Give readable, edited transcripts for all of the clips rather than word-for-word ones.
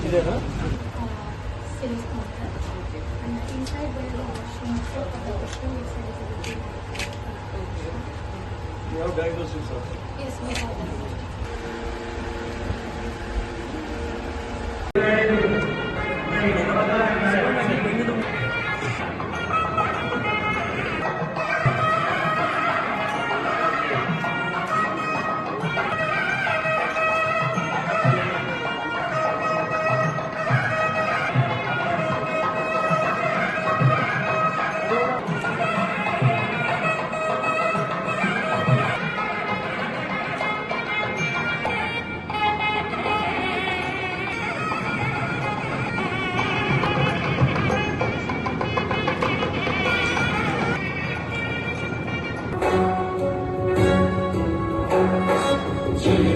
Sales counter. And inside there is a washroom, so for the washroom inside is everything. You have diagnosis also? Yes, we have that.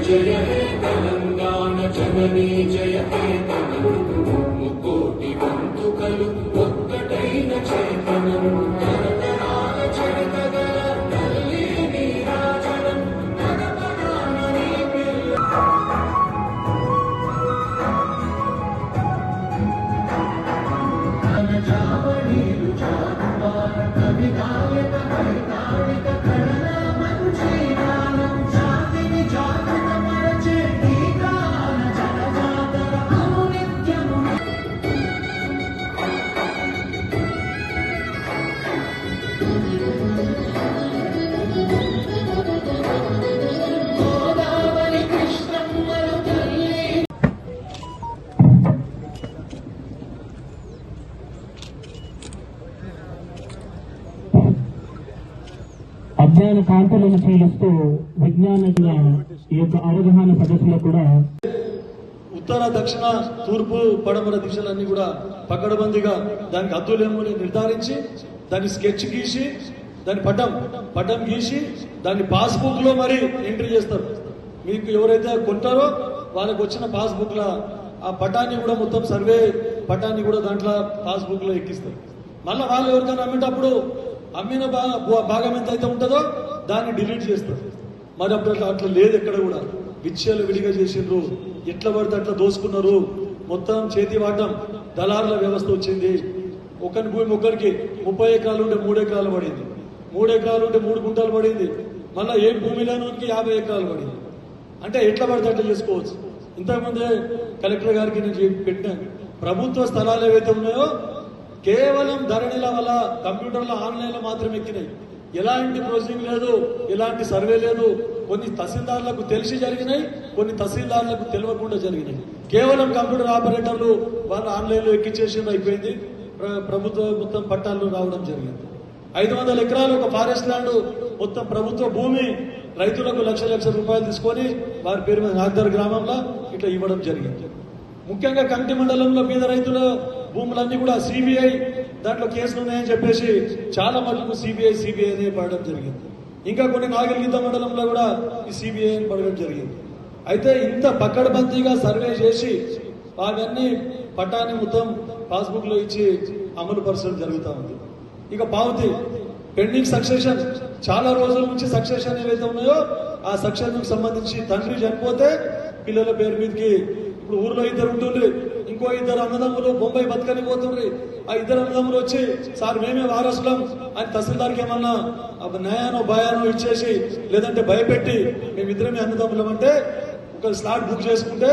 जय हे तेलंगाण जननी जय हे मुकोटि बंधुकलु ఒక్కటైన చేతనం తరతరాల చరితగల తల్లి నీరాజనం తనపదాన నీ పిల్ల జావళీలు జానువార కవి గాయక వైతాళిక కళల మంచీరాలం జాతిని జాగృత మరచే గీతాల జనజాతర అనునిత్యము గోదావరి కృష్ణమ్మలు తల్లి అజ్ఞాన కాంతులను చీలుస్తూ విజ్ఞానంగా ఈ యొక్క అవగాహన సదస్సులో కూడా ఉత్తర దక్షిణ తూర్పు పడమర దిశలన్నీ కూడా పకడ్బందీగా దానికి హద్దులేమని నిర్ధారించి దాన్ని స్కెచ్ గీసి దాని పటం గీసి దాన్ని పాస్బుక్ లో మరి ఎంట్రీ చేస్తారు. మీకు ఎవరైతే కొంటారో వాళ్ళకి వచ్చిన పాస్బుక్ లా ఆ పటాన్ని కూడా మొత్తం సర్వే పటాన్ని కూడా దాంట్లో పాస్బుక్ లో ఎక్కిస్తారు. మళ్ళీ వాళ్ళు ఎవరికైనా అమ్మేటప్పుడు అమ్మిన భాగం ఎంత అయితే ఉంటుందో దాన్ని డిలీట్ చేస్తారు. మరి అప్పుడు అట్లా లేదు, ఎక్కడ కూడా విచ్చలు విడిగా చేసిండ్రు, ఎట్లా పడితే అట్లా దోసుకున్నారు. మొత్తం చేతి వాటం దళారుల వ్యవస్థ వచ్చింది. ఒకరి భూమి ఒకరికి 30 ఎకరాలు ఉంటే 3 ఎకరాలు పడింది, 3 ఎకరాలు ఉంటే 3 గుంటలు పడింది, మళ్ళీ ఏ భూమి లేనికి 50 ఎకరాలు పడింది. అంటే ఎట్లా పడితే అట్లా చేసుకోవచ్చు. ఇంతకుముందే కలెక్టర్ గారికి నేను పెట్టాను, ప్రభుత్వ స్థలాలు ఏవైతే ఉన్నాయో కేవలం ధరణిల వల్ల కంప్యూటర్లో ఆన్లైన్లో మాత్రమే ఎక్కినాయి. ఎలాంటి ప్రొసీజింగ్ లేదు, ఎలాంటి సర్వే లేదు. కొన్ని తహసీల్దార్లకు తెలిసి జరిగినాయి, కొన్ని తహసీల్దార్లకు తెలియకుండా జరిగినాయి. కేవలం కంప్యూటర్ ఆపరేటర్లు వాళ్ళు ఆన్లైన్లో ఎక్కించేసి అయిపోయింది. ప్రభుత్వ మొత్తం పట్టాలు రావడం జరిగింది. 500 ఎకరాలు ఒక ఫారెస్ట్ ల్యాండ్ మొత్తం ప్రభుత్వ భూమి రైతులకు లక్ష రూపాయలు తీసుకొని వారి పేరు మీద నాగదర్ గ్రామంలో ఇట్లా ఇవ్వడం జరిగింది. ముఖ్యంగా కంటి మండలంలో పేద రైతుల భూములన్నీ కూడా సిబిఐ దాంట్లో కేసులు ఉన్నాయని చెప్పేసి చాలా మటుకు సిబిఐ అనే పడడం జరిగింది. ఇంకా కొన్ని నాగరికత మండలంలో కూడా ఈ సిబిఐ అని పడడం జరిగింది. అయితే ఇంత పకడ్బందీగా సర్వే చేసి అవన్నీ పట్టాన్ని మొత్తం పాస్బుక్ లో ఇచ్చి అమలు పరచడం జరుగుతూ ఉంది. ఇక పావతి పెండింగ్ సక్సెషన్, చాలా రోజుల నుంచి సక్సెషన్ ఏవైతే ఉన్నాయో ఆ సక్సెషన్ సంబంధించి తండ్రి చనిపోతే పిల్లల పేరు మీదకి ఇప్పుడు ఊర్లో 2 ఉంటుండ్రి, ఇంకో 2 అన్నదమ్ములు బొంబాయి బతకని పోతుండ్రి. ఆ 2 అన్నదమ్ములు వచ్చి సార్ మేమే వారసులం అని తహసీల్దార్కి ఏమన్నా న్యాయానో భయానో ఇచ్చేసి లేదంటే భయపెట్టి మేమిద్దరమే అన్నదమ్ములం అంటే ఒక స్లాట్ బుక్ చేసుకుంటే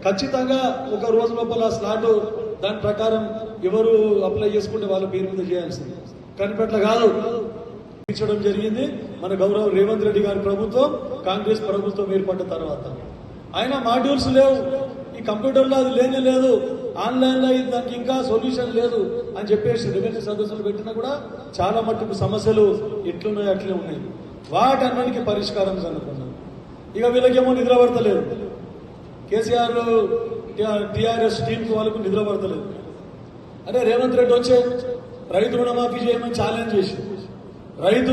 ఖచ్చితంగా ఒక రోజు లోపల ఆ స్లాట్ దాని ప్రకారం ఎవరు అప్లై చేసుకుంటే వాళ్ళ పేరు మీద చేయాల్సింది. కనిపెట్ల కాదు ఇచ్చడం జరిగింది. మన గౌరవ రేవంత్ రెడ్డి గారి ప్రభుత్వం కాంగ్రెస్ ప్రభుత్వం ఏర్పడిన తర్వాత ఆయన మాడ్యూల్స్ లేవు, ఈ కంప్యూటర్లో అది లేనే లేదు, ఆన్లైన్లో దానికి ఇంకా సొల్యూషన్ లేదు అని చెప్పేసి రెవెన్యూ సదస్సులు పెట్టినా కూడా చాలా మట్టుకు సమస్యలు ఎట్లున్నాయో అట్లే ఉన్నాయి. వాటన్నిటికీ పరిష్కారం కనుక్కున్నాం. ఇక వీళ్ళకేమో నిద్ర పడతలేదు, కేసీఆర్ టీఆర్ఎస్ టీంకి వాళ్ళకు నిద్ర పడతలేదు. అరే రేవంత్ రెడ్డి వచ్చే రైతు రుణమాఫీ చేయమని ఛాలెంజ్ చేసి రైతు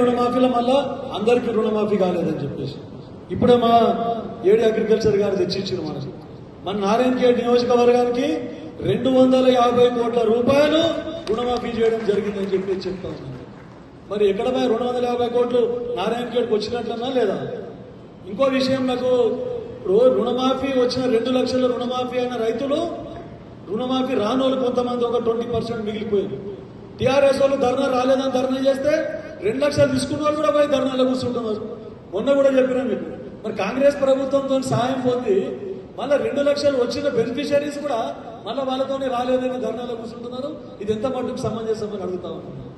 రుణమాఫీలో మళ్ళా అందరికీ రుణమాఫీ కాలేదని చెప్పేసి ఇప్పుడే మా ఏడి అగ్రికల్చర్ గారు తెచ్చిచ్చారు. మన నారాయణఖేడ్ నియోజకవర్గానికి 250 కోట్ల రూపాయలు రుణమాఫీ చేయడం జరిగిందని చెప్పి చెప్తా ఉన్నాను. మరి ఎక్కడ 250 కోట్లు నారాయణఖేడ్కి వచ్చినట్లన్నా లేదా? ఇంకో విషయం నాకు రుణమాఫీ వచ్చిన 2 లక్షల రుణమాఫీ అయిన రైతులు రుణమాఫీ రానోళ్ళు కొంతమంది ఒక 20% మిగిలిపోయింది. టీఆర్ఎస్ వాళ్ళు ధర్నా రాలేదని ధర్నా చేస్తే 2 లక్షలు తీసుకున్న వాళ్ళు కూడా పోయి ధర్నాలో కూర్చుంటున్నారు. మొన్న కూడా చెప్పినా మీకు. మరి కాంగ్రెస్ ప్రభుత్వంతో సాయం పొంది మళ్ళీ 2 లక్షలు వచ్చిన బెనిఫిషరీస్ కూడా మళ్ళీ వాళ్ళతోనే రాలేదని ధర్నాలో కూర్చుంటున్నారు. ఇది ఎంత మట్టుకు సమంజసమని అడుగుతా ఉన్నాను.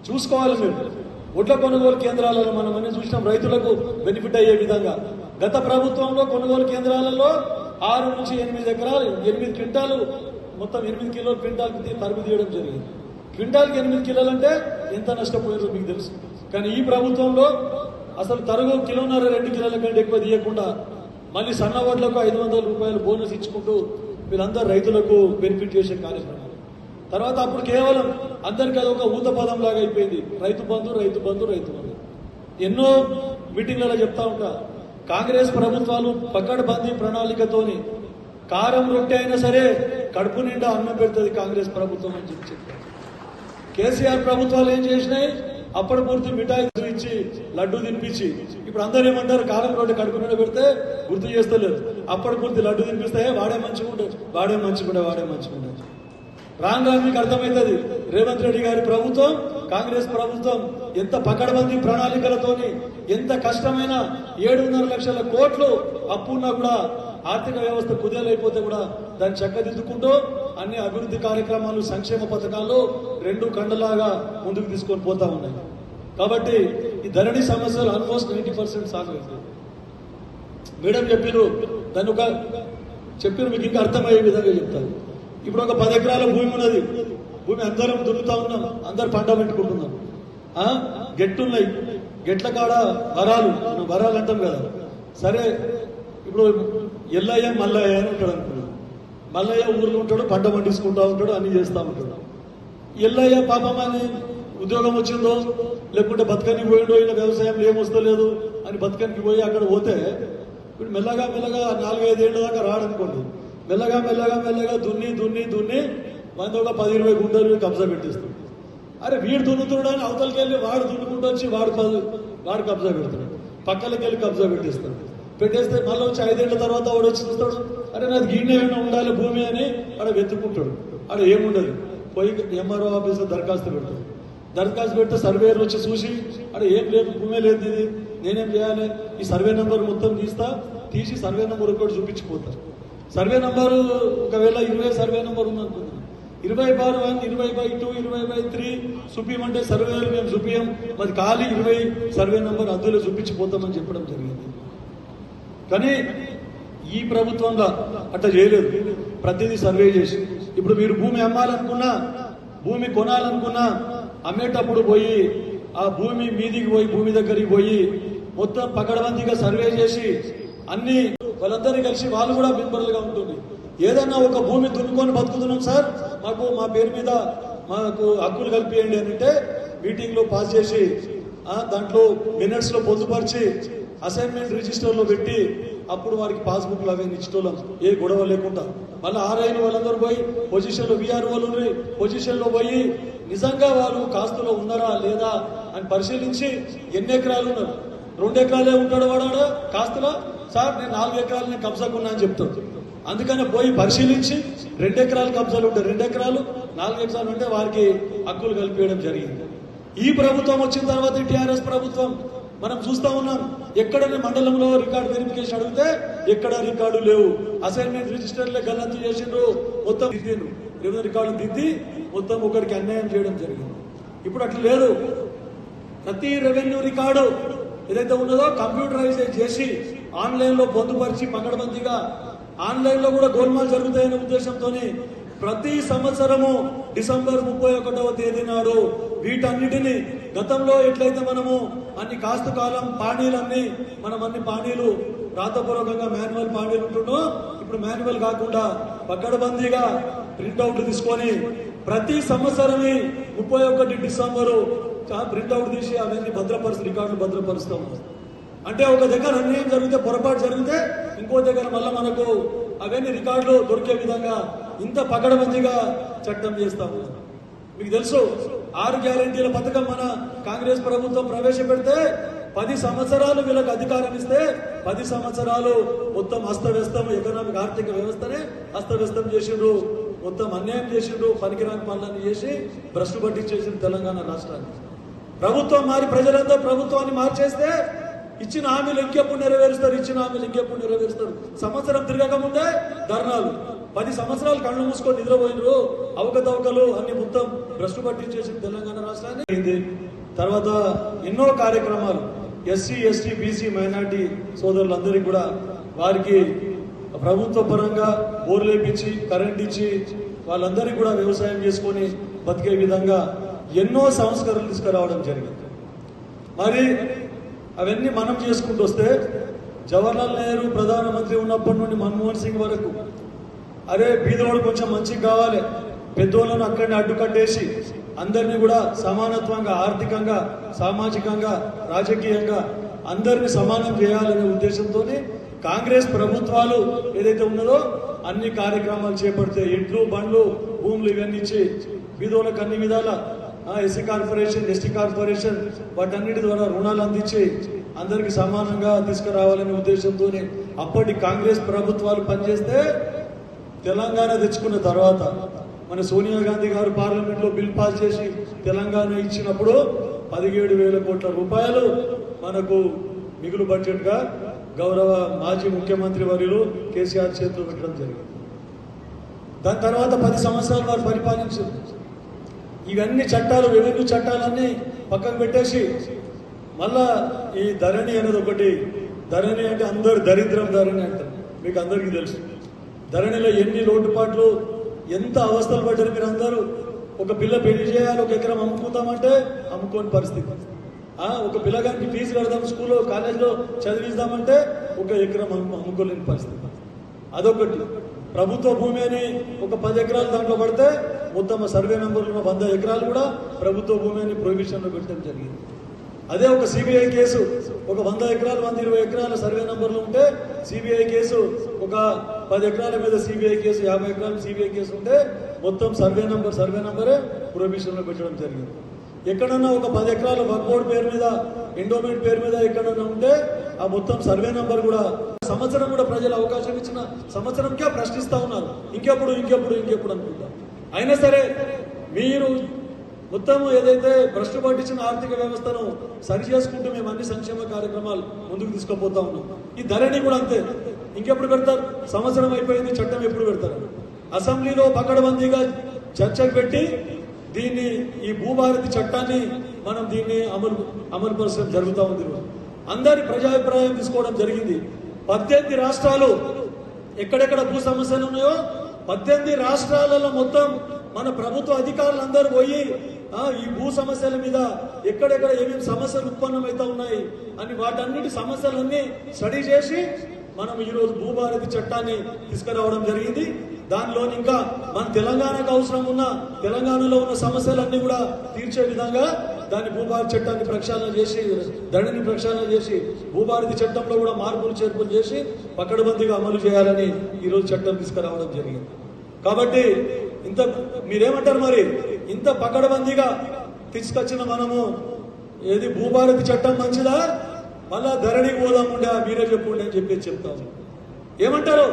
చూసుకోవాలి మీరు. ఒడ్ల కొనుగోలు కేంద్రాలలో మనం అన్ని చూసినాం, రైతులకు బెనిఫిట్ అయ్యే విధంగా. గత ప్రభుత్వంలో కొనుగోలు కేంద్రాలలో 6 నుంచి 8 ఎకరాలు 8 క్వింటాలు మొత్తం 8 కిలోల క్వింటాల్కి తరుగు తీయడం జరిగింది. క్వింటాల్కి 8 కిలోలు అంటే ఎంత నష్టపోయారో మీకు తెలుసు. కానీ ఈ ప్రభుత్వంలో అసలు తరుగు 1.5-2 కిలోల కంటే ఎక్కువ తీయకుండా మళ్ళీ సన్న ఓట్లకు 500 రూపాయలు బోనస్ ఇచ్చుకుంటూ వీళ్ళందరూ రైతులకు బెనిఫిట్ చేసే కార్యక్రమం. తర్వాత అప్పుడు కేవలం అందరికీ అది ఒక ఊత పదం లాగా అయిపోయింది. రైతు బంధు రైతు బంధు రైతు బంధు. ఎన్నో మీటింగ్లలో చెప్తా ఉంటా, కాంగ్రెస్ ప్రభుత్వాలు పకడ్బందీ ప్రణాళికతోని కారం రొట్టె అయినా సరే కడుపు నిండా అన్నం పెడుతుంది కాంగ్రెస్ ప్రభుత్వం అని చెప్పారు. కేసీఆర్ ప్రభుత్వాలు ఏం చేసినాయి? అప్పటి పూర్తి మిఠాయి ఇచ్చి లడ్డు తినిపించి, ఇప్పుడు అందరూ ఏమంటారు, కారం రొట్టె కడుపు నిండా పెడితే గుర్తు చేస్తలేదు. అప్పటి పూర్తి లడ్డు తినిపిస్తే వాడే మంచిగుండే వాడే మంచిగుండే వాడే మంచిగుండే. రాను మీకు అర్థమవుతుంది రేవంత్ రెడ్డి గారి ప్రభుత్వం, కాంగ్రెస్ ప్రభుత్వం ఎంత పకడ్బందీ ప్రణాళికలతోని ఎంత కష్టమైన 7.5 లక్షల కోట్లు అప్పున్నా కూడా ఆర్థిక వ్యవస్థ కుదేలైపోతే కూడా దాన్ని చక్కదిద్దుకుంటూ అన్ని అభివృద్ధి కార్యక్రమాలు సంక్షేమ పథకాలు 2 కండలాగా ముందుకు తీసుకొని పోతా ఉన్నాయి. కాబట్టి ఈ ధరణి సమస్యలు ఆల్మోస్ట్ 90% సాల్వ్ అవుతాయి. మేడం చెప్పారు, దాన్ని ఒక చెప్పారు మీకు ఇంకా అర్థమయ్యే విధంగా చెప్తారు. ఇప్పుడు ఒక 10 ఎకరాల భూమి ఉన్నది. భూమి అందరం దున్నుతా ఉన్నాం, అందరు పంట పెట్టుకుంటున్నాం. గెట్టున్నాయి, గెట్ల కాడ వరాలు, మనం వరాలు అంటాం కదా. సరే, ఇప్పుడు ఎల్లయ్య మల్లయ్య అని ఉంటాడు అనుకున్నాడు. మల్లయ్య ఊర్లో ఉంటాడు, పంట పండించుకుంటా ఉంటాడు, అన్ని చేస్తూ ఉంటాడు. ఎల్లయ్య పాపం అని ఉద్యోగం వచ్చిందో లేకుంటే బతకనికి పోయిండో, ఇలా వ్యవసాయంలో ఏమొస్తలేదు అని బతకనికి పోయి అక్కడ పోతే ఇప్పుడు మెల్లగా 4-5 ఏళ్ళ దాకా రాడనుకోండి. మెల్లగా దున్ని మంది ఒక 10-20 గుంటలు కబ్జా పెట్టేస్తాడు. అరే వీడు దున్నుతున్నాడు అని అవతలకి వెళ్ళి వాడు దున్నుకుంటూ వచ్చి వాడు కబ్జా పెడతాడు, పక్కలకి వెళ్ళి కబ్జా పెట్టేస్తే మళ్ళీ వచ్చి 5 ఏళ్ల తర్వాత వాడు వచ్చి చూస్తాడు, అరే నాది గిన్నె ఏమైనా ఉండాలి భూమి అని ఆడ వెతుక్కుంటాడు. ఆడ ఏముండదు, పోయి ఎంఆర్ఓ ఆఫీస్లో దరఖాస్తు పెడతాడు. దరఖాస్తు పెడితే సర్వేయర్ వచ్చి చూసి అక్కడ ఏం లేదు, భూమే లేదు, ఇది నేనేం చేయాలి, ఈ సర్వే నెంబర్ మొత్తం తీసి సర్వే నెంబర్ ఒకటి చూపించిపోతారు. సర్వే నంబరు ఒకవేళ 20 సర్వే నెంబర్ ఉందనుకుందాం, 20/1, 20/2, 20/3 చూపించమంటే సర్వేలు మేము చూపించాం, మరి ఖాళీ 20 సర్వే నెంబర్ అందులో చూపించిపోతామని చెప్పడం జరిగింది. కానీ ఈ ప్రభుత్వంలో అట్లా చేయలేదు. ప్రతిదీ సర్వే చేసి ఇప్పుడు మీరు భూమి అమ్మాలనుకున్నా, భూమి కొనాలనుకున్నా అమ్మేటప్పుడు పోయి ఆ భూమి మీదికి పోయి భూమి దగ్గరికి పోయి మొత్తం పకడ్బందీగా సర్వే చేసి అన్ని వాళ్ళందరినీ కలిసి వాళ్ళు కూడా మెంబర్లుగా ఉంటుంది. ఏదన్నా ఒక భూమి దున్నుకొని బతుకుతున్నాం సార్, మాకు మా పేరు మీద మాకు హక్కులు కల్పియండి అని అంటే మీటింగ్ లో పాస్ చేసి దాంట్లో మినిట్స్ లో పొందుపరిచి అసైన్మెంట్ రిజిస్టర్ లో పెట్టి అప్పుడు వారికి పాస్బుక్ లాగా ఇచ్చటోళ్ళం, ఏ గొడవ లేకుండా. మళ్ళీ ఆర్ఐన వాళ్ళందరూ పోయి పొజిషన్ లో విఆర్ఓలు పొజిషన్ లో పోయి నిజంగా వాళ్ళు కాస్తులో ఉన్నారా లేదా అని పరిశీలించి ఎన్ని ఎకరాలు ఉన్నారు, 2 ఎకరాలే ఉంటాడు వాడు కాస్తులో, సార్ నేను 4 ఎకరాలు నేను కబ్జాకున్నా అని చెప్తాను. అందుకని పోయి పరిశీలించి 2 ఎకరాలు కబ్జాలు ఉంటే 2 ఎకరాలు, 4 ఎకరాలు ఉంటే వారికి హక్కులు కల్పించడం జరిగింది. ఈ ప్రభుత్వం వచ్చిన తర్వాత టీఆర్ఎస్ ప్రభుత్వం మనం చూస్తా ఉన్నాం, ఎక్కడనే మండలంలో రికార్డు వెరిఫికేషన్ అడిగితే ఎక్కడ రికార్డు లేవు. అసైన్మెంట్ రిజిస్టర్లే గల్లంతు చేసిండ్రు, మొత్తం దిద్దిండ్రు, రెవెన్యూ రికార్డు దిద్ది మొత్తం ఒకరికి అన్యాయం చేయడం జరిగింది. ఇప్పుడు అట్లా లేదు. ప్రతి రెవెన్యూ రికార్డు ఏదైతే ఉన్నదో కంప్యూటరైజ్ చేసి ఆన్లైన్ లో పొందుపరిచి పకడ్బందీగా ఆన్లైన్ లో కూడా గోల్మాల్ జరుగుతాయనే ఉద్దేశంతో ప్రతి సంవత్సరము డిసెంబర్ 31వ తేదీ నాడు వీటన్నిటిని గతంలో ఎట్లయితే మనము అన్ని కాస్తు కాలం పానీలన్నీ మనం అన్ని పానీలు రాతపూర్వకంగా మాన్యువల్ పానీలు ఉంటుండో, ఇప్పుడు మాన్యువల్ కాకుండా పకడ్బందీగా ప్రింట్అవుట్లు తీసుకొని ప్రతి సంవత్సరమే 31 డిసెంబరు ప్రింట్అవుట్ తీసి అవన్నీ రికార్డులు భద్రపరుస్తాం. అంటే ఒక దగ్గర అన్యాయం జరిగితే, పొరపాటు జరిగితే ఇంకో దగ్గర మళ్ళీ మనకు అవన్నీ రికార్డులు దొరికే విధంగా ఇంత పకడ్బందీగా చట్టం చేస్తాము. మీకు తెలుసు 6 గ్యారెంటీల పథకం మన కాంగ్రెస్ ప్రభుత్వం ప్రవేశపెడితే 10 సంవత్సరాలు వీళ్ళకి అధికారం ఇస్తే 10 సంవత్సరాలు మొత్తం అస్తవ్యస్తం ఎకనామిక్ ఆర్థిక వ్యవస్థనే అస్తవ్యస్తం చేసిండ్రు, మొత్తం అన్యాయం చేసిండ్రు, పనికిరాని పనులన్నీ చేసి భ్రష్టు పట్టించేసిండ్రు తెలంగాణ రాష్ట్రాన్ని. ప్రభుత్వం మారి ప్రజలందరూ ప్రభుత్వాన్ని మార్చేస్తే ఇచ్చిన హామీలు ఇంకెప్పుడు నెరవేరుస్తారు, ఇచ్చిన హామీలు ఇంకెప్పుడు నెరవేరుస్తారు. సంవత్సరం తిరగక ముందే ధర్నాలు, 10 సంవత్సరాలు కళ్ళు మూసుకొని నిద్రపోయినరు, అవకతవకలు అన్ని మొత్తం భ్రష్టు పట్టించేసి తెలంగాణ రాష్ట్రాన్ని అయింది. తర్వాత ఎన్నో కార్యక్రమాలు ఎస్సీ ఎస్టీ బీసీ మైనార్టీ సోదరులందరికీ కూడా వారికి ప్రభుత్వ పరంగా బోర్లు వేయించి కరెంట్ ఇచ్చి వాళ్ళందరికీ కూడా వ్యవసాయం చేసుకొని బతికే విధంగా ఎన్నో సంస్కరణలు తీసుకురావడం జరిగింది. మరి అవన్నీ మనం చేసుకుంటూ వస్తే జవహర్లాల్ నెహ్రూ ప్రధానమంత్రి ఉన్నప్పటి నుండి మన్మోహన్ సింగ్ వరకు అరే బీదవాడు కొంచెం మంచిగా కావాలి, పెద్దోళ్ళను అక్కడిని అడ్డుకట్టేసి అందరినీ కూడా సమానత్వంగా ఆర్థికంగా సామాజికంగా రాజకీయంగా అందరినీ సమానం చేయాలనే ఉద్దేశంతో కాంగ్రెస్ ప్రభుత్వాలు ఏదైతే ఉన్నదో అన్ని కార్యక్రమాలు చేపడితే ఇంట్లు బండ్లు భూములు ఇవన్నీ ఇచ్చి బీదోళ్ళకి అన్ని విధాల ఎస్సీ కార్పొరేషన్ ఎస్టీ కార్పొరేషన్ వాటన్నిటి ద్వారా రుణాలు అందించి అందరికి సమానంగా తీసుకురావాలనే ఉద్దేశంతో అప్పటి కాంగ్రెస్ ప్రభుత్వాలు పనిచేస్తే తెలంగాణ తెచ్చుకున్న తర్వాత మన సోనియా గాంధీ గారు పార్లమెంట్ లో బిల్ పాస్ చేసి తెలంగాణ ఇచ్చినప్పుడు 17,000 కోట్ల రూపాయలు మనకు మిగులు బడ్జెట్ గా గౌరవ మాజీ ముఖ్యమంత్రి వర్యులు కేసీఆర్ చేతిలో పెట్టడం జరిగింది. దాని తర్వాత 10 సంవత్సరాలు వారు పరిపాలించారు. ఇవన్నీ చట్టాలు రెవెన్యూ చట్టాలన్నీ పక్కకు పెట్టేసి మళ్ళా ఈ ధరణి అనేది ఒకటి, ధరణి అంటే అందరు దరిద్రం ధరణి అంటారు, మీకు అందరికీ తెలుసు. ధరణిలో ఎన్ని లోటుపాట్లు ఎంత అవస్థలు పడ్డారు మీరు అందరూ. ఒక పిల్ల పెళ్లి చేయాలి, 1 ఎకరం అమ్ముకుందామంటే అమ్ముకోని పరిస్థితి. ఒక పిల్లగానికి ఫీజు కడదాం, స్కూల్లో కాలేజీలో చదివిద్దామంటే 1 ఎకరం అమ్ముకోలేని పరిస్థితి. అదొకటి. ప్రభుత్వ భూమి అని ఒక 10 ఎకరాలు దాంట్లో పడితే మొత్తం సర్వే నెంబర్లు 100 ఎకరాలు కూడా ప్రభుత్వ భూమి అని ప్రొహిబిషన్ లో పెట్టడం జరిగింది. అదే ఒక సిబిఐ కేసు ఒక 100 ఎకరాలు 120 ఎకరాల సర్వే నంబర్లు ఉంటే సిబిఐ కేసు ఒక 10 ఎకరాల మీద సిబిఐ కేసు 50 ఎకరాల సిబిఐ కేసు ఉంటే మొత్తం సర్వే నంబరే ప్రొహిబిషన్ లో పెట్టడం జరిగింది. ఎక్కడన్నా ఒక 10 ఎకరాల వర్క్ బోర్డు పేరు మీద ఎండోమెంట్ పేరు మీద ఎక్కడన్నా ఉంటే ఆ మొత్తం సర్వే నంబర్ కూడా సంవత్సరం కూడా ప్రజలు అవకాశం ఇచ్చిన సంవత్సరంకే ప్రశ్నిస్తా ఉన్నారు, ఇంకెప్పుడు అనుకుంటా. అయినా సరే మీరు మొత్తం ఏదైతే భ్రష్టు పట్టించిన ఆర్థిక వ్యవస్థను సరి చేసుకుంటూ మేము అన్ని సంక్షేమ కార్యక్రమాలు ముందుకు తీసుకుపోతా ఉన్నాం. ఈ ధరణి కూడా అంతే, ఇంకెప్పుడు పెడతారు? సంవత్సరం అయిపోయింది, చట్టం ఎప్పుడు పెడతారు? అసెంబ్లీలో పకడ్బందీగా చర్చకు పెట్టి దీన్ని ఈ భూభారతి చట్టాన్ని మనం దీన్ని అమలుపరచడం జరుగుతూ ఉంది. అందరి ప్రజాభిప్రాయం తీసుకోవడం జరిగింది. 18 రాష్ట్రాలు ఎక్కడెక్కడ భూ సమస్యలు ఉన్నాయో 18 రాష్ట్రాలలో మొత్తం మన ప్రభుత్వ అధికారులు అందరూ పోయి ఈ భూ సమస్యల మీద ఎక్కడెక్కడ ఏమేమి సమస్యలు ఉత్పన్నమవుతా ఉన్నాయి అని వాటన్నిటి సమస్యలన్నీ స్టడీ చేసి మనం ఈ రోజు భూభారతి చట్టాన్ని తీసుకురావడం జరిగింది. దానిలో ఇంకా మన తెలంగాణకు అవసరం ఉన్న తెలంగాణలో ఉన్న సమస్యలన్నీ కూడా తీర్చే విధంగా దాన్ని భూభారతి చట్టాన్ని ప్రక్షాళన చేసి ధరణిని ప్రక్షాళన చేసి భూభారతి చట్టంలో కూడా మార్పులు చేర్పులు చేసి పకడ్బందీగా అమలు చేయాలని ఈ రోజు చట్టం తీసుకురావడం జరిగింది. కాబట్టి ఇంత మీరేమంటారు మరి? ఇంత పకడ్బందీగా తీసుకొచ్చిన మనము ఏది భూభారతి చట్టం మంచిదా, మళ్ళా ధరణికి పోదాముండే మీరే చెప్పుండే అని చెప్పేసి చెప్తాము. ఏమంటారు?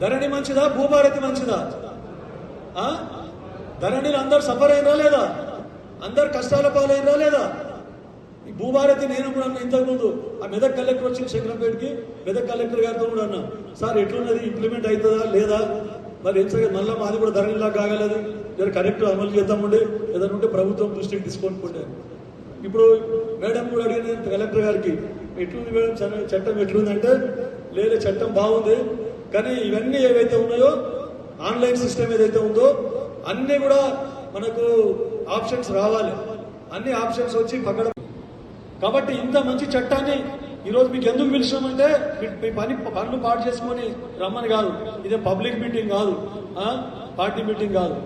ధరణి మంచిదా, భూభారతి మంచిదా? ధరణిలో అందరు సఫర్ అయినరా లేదా? అందరు కష్టాల పాలైనరా లేదా? ఈ భూభారతి నేను కూడా అన్నా ఇంతకుముందు ఆ మెదక్ కలెక్టర్ వచ్చిన శంకరంపేటకి మెదక్ కలెక్టర్ గారితో కూడా అన్నా, సార్ ఎట్లున్నది, ఇంప్లిమెంట్ అవుతుందా లేదా, మరి ఏం సరే మళ్ళీ మాది కూడా ధరణిలా కాగలదు, లేదా కరెక్ట్ అమలు చేద్దామండి, ఏదైనా ఉంటే ప్రభుత్వం దృష్టికి తీసుకొని పోయారు. ఇప్పుడు మేడం కూడా అడిగిన కలెక్టర్ గారికి, ఎట్లుంది మేడం చట్టం ఎట్లుందంటే, లేదా చట్టం బాగుంది కానీ ఇవన్నీ ఏవైతే ఉన్నాయో ఆన్లైన్ సిస్టమ్ ఏదైతే ఉందో అన్ని కూడా మనకు ఆప్షన్స్ రావాలి, అన్ని ఆప్షన్స్ వచ్చి పక్కన. కాబట్టి ఇంత మంచి చట్టాన్ని ఈరోజు మీకు ఎందుకు పిలిచామంటే మీ పనులు పాటు చేసుకొని రమ్మని కాదు, ఇదే పబ్లిక్ మీటింగ్ కాదు, పార్టీ మీటింగ్ కాదు.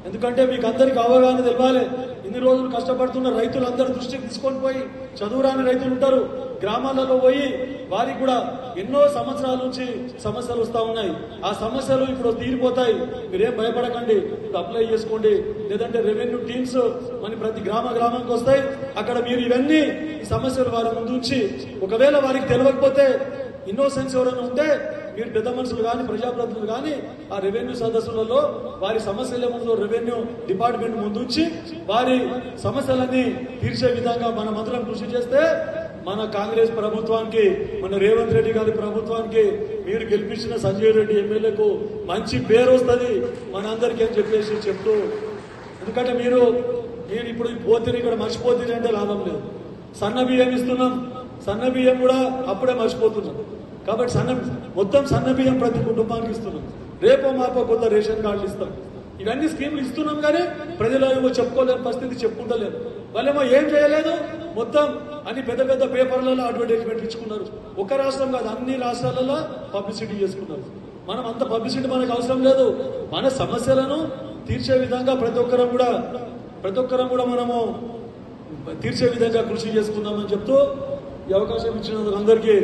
ఎందుకంటే మీకు అందరికి అవగాహన తెలవాలి ఇన్ని రోజులు కష్టపడుతున్న రైతులందరూ దృష్టికి తీసుకొని పోయి, చదువురాని రైతులు ఉంటారు గ్రామాలలో పోయి, వారికి కూడా ఎన్నో సంవత్సరాల నుంచి సమస్యలు వస్తా ఉన్నాయి. ఆ సమస్యలు ఇప్పుడు తీరిపోతాయి. మీరేం భయపడకండి, అప్లై చేసుకోండి. లేదంటే రెవెన్యూ టీమ్స్ మన ప్రతి గ్రామానికి వస్తాయి. అక్కడ మీరు ఇవన్నీ ఈ సమస్యలు వారి ముందు ఉంచి, ఒకవేళ వారికి తెలియకపోతే ఇన్నోసెన్స్ ఎవరైనా ఉంటే మీరు పెద్ద మనుషులు కానీ ప్రజాప్రతినిధులు కానీ ఆ రెవెన్యూ సదస్సులలో వారి సమస్యల ముందు రెవెన్యూ డిపార్ట్మెంట్ ముందుంచి వారి సమస్యలన్నీ తీర్చే విధంగా మనం అందరం కృషి చేస్తే మన కాంగ్రెస్ ప్రభుత్వానికి, మన రేవంత్ రెడ్డి గారి ప్రభుత్వానికి, మీరు గెలిపించిన సంజయ్ రెడ్డి ఎమ్మెల్యేకు మంచి పేరు వస్తుంది మనందరికీ అని చెప్పేసి చెప్తూ, ఎందుకంటే మీరు ఇప్పుడు పోతే ఇక్కడ మర్చిపోతుంది అంటే లాభం లేదు. సన్న బియ్యం ఇస్తున్నాం, సన్న బియ్యం కూడా అప్పుడే మర్చిపోతున్నాం. కాబట్టి మొత్తం సన్న బియ్యం ప్రతి కుటుంబానికి ఇస్తున్నాం. రేపో మాపో కొత్త రేషన్ కార్డులు ఇస్తాం. ఇవన్నీ స్కీములు ఇస్తున్నాం కానీ ప్రజలు ఏమో చెప్పుకోలేని పరిస్థితి, చెప్పుకుంటలేరు. వాళ్ళేమో ఏం చేయలేదు, మొత్తం అన్ని పెద్ద పెద్ద పేపర్లలో అడ్వర్టైజ్మెంట్ ఇచ్చుకున్నారు. ఒక రాష్ట్రం కాదు, అన్ని రాష్ట్రాలలో పబ్లిసిటీ చేసుకున్నారు. మనం అంత పబ్లిసిటీ మనకు అవసరం లేదు. మన సమస్యలను తీర్చే విధంగా ప్రతి ఒక్కరం కూడా మనము తీర్చే విధంగా కృషి చేసుకుందామని చెప్తూ ఈ అవకాశం ఇచ్చినందుకు అందరికీ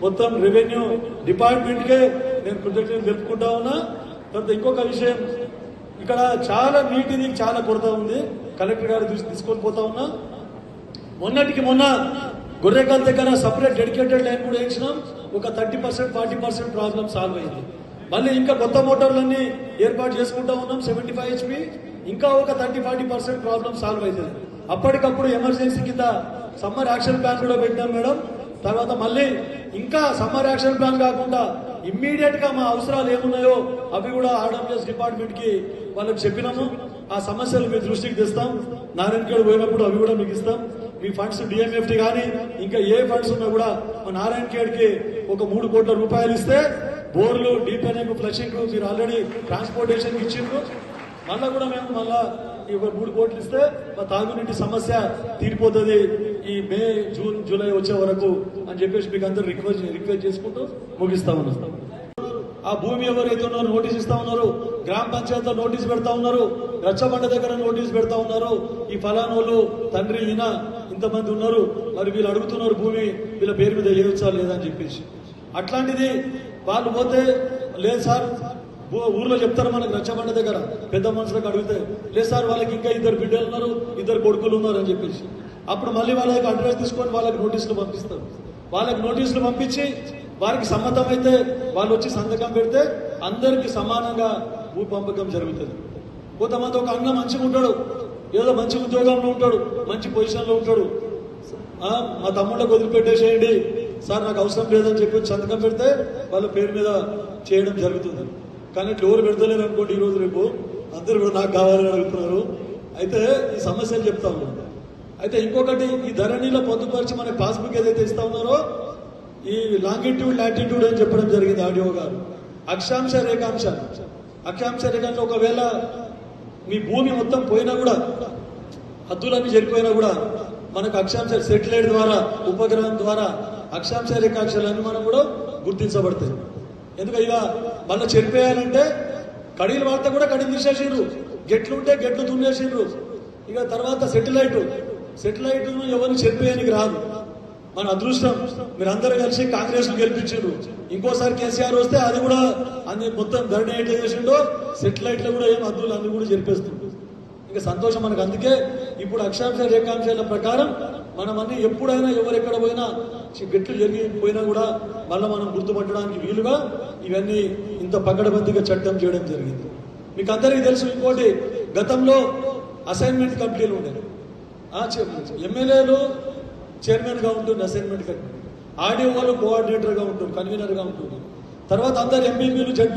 మొత్తం రెవెన్యూ డిపార్ట్మెంట్కే నేను కృతజ్ఞతలు తెలుపుకుంటా ఉన్నా. తర్వాత ఇంకొక విషయం, ఇక్కడ చాలా నీటిది చాలా కొరత ఉంది. కలెక్టర్ గారు తీసుకొని పోతా ఉన్నా. మొన్నటికి మొన్న గొర్రెకల్ దగ్గర సపరేట్ డెడికేటెడ్ లైన్ కూడా వేయించినాం. ఒక 30% 40% ప్రాబ్లం సాల్వ్ అయింది. మళ్ళీ ఇంకా కొత్త మోటార్లన్నీ ఏర్పాటు చేసుకుంటా ఉన్నాం 75 HP. ఇంకా ఒక 30-40% ప్రాబ్లం సాల్వ్ అవుతుంది. అప్పటికప్పుడు ఎమర్జెన్సీ కింద సమ్మర్ యాక్షన్ ప్లాన్ కూడా పెట్టాం మేడం. తర్వాత మళ్ళీ ఇంకా సమ్మర్ యాక్షన్ ప్లాన్ కాకుండా ఇమ్మీడియట్ గా మా అవసరాలు ఏమున్నాయో అవి కూడా ఆర్డబ్ల్యూఎస్ డిపార్ట్మెంట్ కి వాళ్ళకి చెప్పినాము. ఆ సమస్యలు మీ దృష్టికి తెస్తాం. నారాయణఖేడ్ పోయినప్పుడు అవి కూడా మీకు ఇస్తాం. మీ ఫండ్స్ డిఎంఎఫ్టీ కానీ ఇంకా ఏ ఫండ్స్ ఉన్నా కూడా మా నారాయణఖేడ్ కి ఒక 3 కోట్ల రూపాయలు ఇస్తే బోర్లు, డీపెనింగ్, ఫ్లషింగ్ మీరు ఆల్రెడీ ట్రాన్స్పోర్టేషన్ ఇచ్చిండ్రు. మళ్ళా కూడా మేము మళ్ళా 3 కోట్లు ఇస్తే మా తాగునీటి సమస్య తీరిపోతుంది ఈ మే, జూన్, జూలై వచ్చే వరకు అని చెప్పేసి మీకు అందరూ రిక్వెస్ట్ చేసుకుంటూ ముగిస్తా ఉన్నాం. ఆ భూమి ఎవరైతే ఉన్నారో నోటీస్ ఇస్తా ఉన్నారు, గ్రామ పంచాయతీలో నోటీస్ పెడతా ఉన్నారు, రచ్చబండ దగ్గర నోటీస్ పెడతా ఉన్నారు. ఈ ఫలానోళ్ళు తండ్రి ఈయన ఇంతమంది ఉన్నారు, మరి వీళ్ళు అడుగుతున్నారు భూమి వీళ్ళ పేరు మీద వేయవచ్చా లేదా అని చెప్పేసి. అట్లాంటిది వాళ్ళు పోతే లేదు సార్, ఊర్లో చెప్తారు మనకు రచ్చబండ దగ్గర పెద్ద మనుషులకు అడిగితే, లేదు సార్ వాళ్ళకి ఇంకా 2 బిడ్డలు ఉన్నారు, 2 కొడుకులు ఉన్నారు అని చెప్పేసి. అప్పుడు మళ్ళీ వాళ్ళకి అడ్రస్ తీసుకొని వాళ్ళకి నోటీసులు పంపిస్తారు. వాళ్ళకి నోటీసులు పంపించి వారికి సమ్మతమైతే వాళ్ళు వచ్చి సంతకం పెడితే అందరికి సమానంగా భూ పంపకం జరుగుతుంది. కొంతమంది ఒక అన్న మంచిగా ఉంటాడు, ఏదో మంచి ఉద్యోగంలో ఉంటాడు, మంచి పొజిషన్లో ఉంటాడు, మా తమ్ముళ్ళకి వదిలిపెట్టేసేయండి సార్ నాకు అవసరం లేదని చెప్పి సంతకం పెడితే వాళ్ళ పేరు మీద చేయడం జరుగుతుంది. కానీ ఇట్లా ఎవరు పెడతలేరు అనుకోండి, ఈ రోజు రేపు అందరూ కూడా నాకు కావాలని అడుగుతున్నారు. అయితే ఈ సమస్యలు చెప్తా ఉన్నాను. అయితే ఇంకొకటి, ఈ ధరణిలో పొందుపరిచి మనకి పాస్బుక్ ఏదైతే ఇస్తా ఉన్నారో ఈ లాంగిట్యూడ్ లాటిట్యూడ్ అని చెప్పడం జరిగింది ఆడియో గారు. అక్షాంశ రేఖాంశంలో ఒకవేళ మీ భూమి మొత్తం పోయినా కూడా, హద్దులన్నీ జరిగిపోయినా కూడా మనకు అక్షాంశ సెటిలైట్ ద్వారా, ఉపగ్రహం ద్వారా అక్షాంశ రేఖాంశాలన్నీ మనం కూడా గుర్తించబడతాయి. ఎందుకంటే ఇక మళ్ళీ చెరిపేయాలంటే కడీలు వాడితే కూడా కడీలు తీసేసిండ్రు, గెట్లు ఉంటే గెట్లు దున్నేసిండ్రు. ఇక తర్వాత సెటిలైట్ ఎవరిని చెరిపేయడానికి రాదు. మన అదృష్టం మీరందరూ కలిసి కాంగ్రెస్ ను గెలిపించారు. ఇంకోసారి కేసీఆర్ వస్తే అది కూడా అన్ని మొత్తం ధరణి ఎట్లా చేసిండో సెటిలైట్లు కూడా ఏం అద్దులు అన్ని కూడా జరిపేస్తుంది. ఇంకా సంతోషం మనకు. అందుకే ఇప్పుడు అక్షాంశ రేఖాంశాల ప్రకారం మనం అన్ని ఎప్పుడైనా ఎవరెక్కడ పోయినా గెట్లు జరిగిపోయినా కూడా మళ్ళీ మనం గుర్తుపట్టడానికి వీలుగా ఇవన్నీ ఇంత పకడ్బందీగా చట్టం చేయడం జరిగింది. మీకు అందరికీ తెలుసు. ఇంకోటి, గతంలో అసైన్మెంట్ కమిటీలు ఉండేవి. ఎమ్మెల్యేలు చైర్మన్ గా ఉంటుంది అసైన్మెంట్ కమిటీ, ఆర్డీఓలు కోఆర్డినేటర్ గా ఉంటుంది, కన్వీనర్ గా ఉంటుంది. తర్వాత అందరు ఎంపీలు, జడ్పీ